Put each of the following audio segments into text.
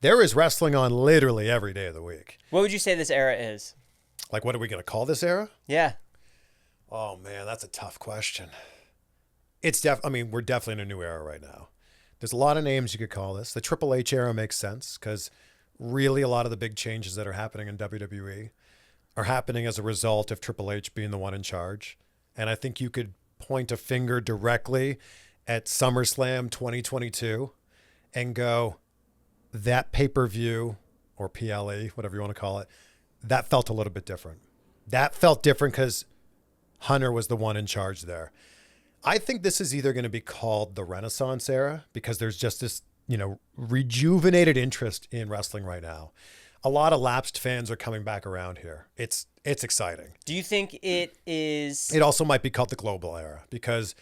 There is wrestling on literally every day of the week. What would you say this era is? Like, what are we going to call this era? Yeah. Oh, man, that's a tough question. We're definitely in a new era right now. There's a lot of names you could call this. The Triple H era makes sense because really a lot of the big changes that are happening in WWE are happening as a result of Triple H being the one in charge. And I think you could point a finger directly at SummerSlam 2022 and go, that pay-per-view or PLE, whatever you want to call it, that felt a little bit different. That felt different because Hunter was the one in charge there. I think this is either going to be called the Renaissance era because there's just this, rejuvenated interest in wrestling right now. A lot of lapsed fans are coming back around here. It's exciting. Do you think it is? It also might be called the global era because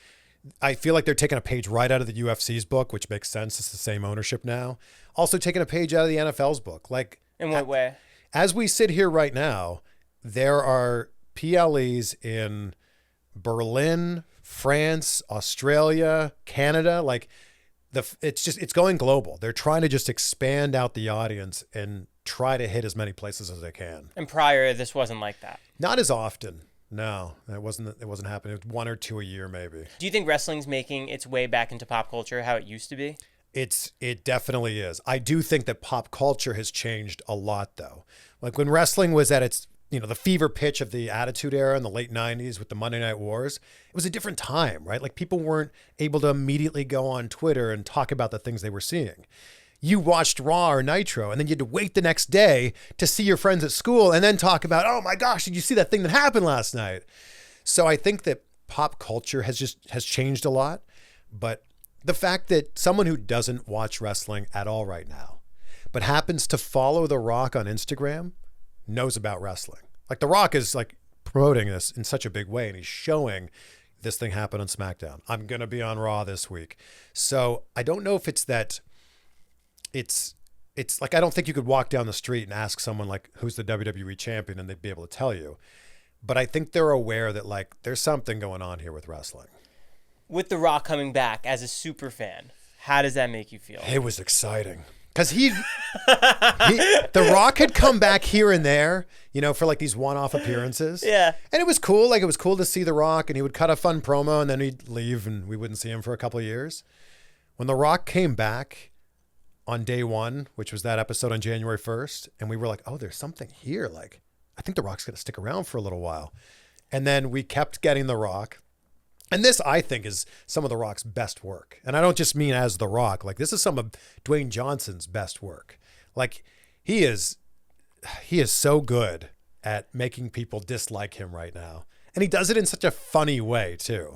I feel like they're taking a page right out of the UFC's book, which makes sense. It's the same ownership now. Also taking a page out of the NFL's book. Like, in what way? As we sit here right now, there are PLEs in Berlin, France, Australia, Canada. Like, it's going global. They're trying to just expand out the audience and try to hit as many places as they can. And prior, this wasn't like that. Not as often. No, it wasn't happening. It was 1 or 2 a year, maybe. Do you think wrestling's making its way back into pop culture how it used to be? It definitely is. I do think that pop culture has changed a lot, though. Like when wrestling was at its, the fever pitch of the Attitude Era in the late 90s with the Monday Night Wars, it was a different time, right? Like people weren't able to immediately go on Twitter and talk about the things they were seeing. You watched Raw or Nitro, and then you had to wait the next day to see your friends at school and then talk about, oh my gosh, did you see that thing that happened last night? So I think that pop culture has changed a lot. But the fact that someone who doesn't watch wrestling at all right now, but happens to follow The Rock on Instagram, knows about wrestling. Like The Rock is like promoting this in such a big way, and he's showing this thing happened on SmackDown. I'm going to be on Raw this week. So I don't know if it's that. It's like, I don't think you could walk down the street and ask someone like, who's the WWE champion? And they'd be able to tell you. But I think they're aware that like, there's something going on here with wrestling. With The Rock coming back as a super fan, how does that make you feel? It was exciting. Because The Rock had come back here and there, for like these one-off appearances. Yeah. And it was cool. Like it was cool to see The Rock, and he would cut a fun promo and then he'd leave and we wouldn't see him for a couple of years. When The Rock came back on day one, which was that episode on January 1st. And we were like, oh, there's something here. Like, I think The Rock's going to stick around for a little while. And then we kept getting The Rock. And this, I think, is some of The Rock's best work. And I don't just mean as The Rock. Like, this is some of Dwayne Johnson's best work. Like, he is so good at making people dislike him right now. And he does it in such a funny way, too.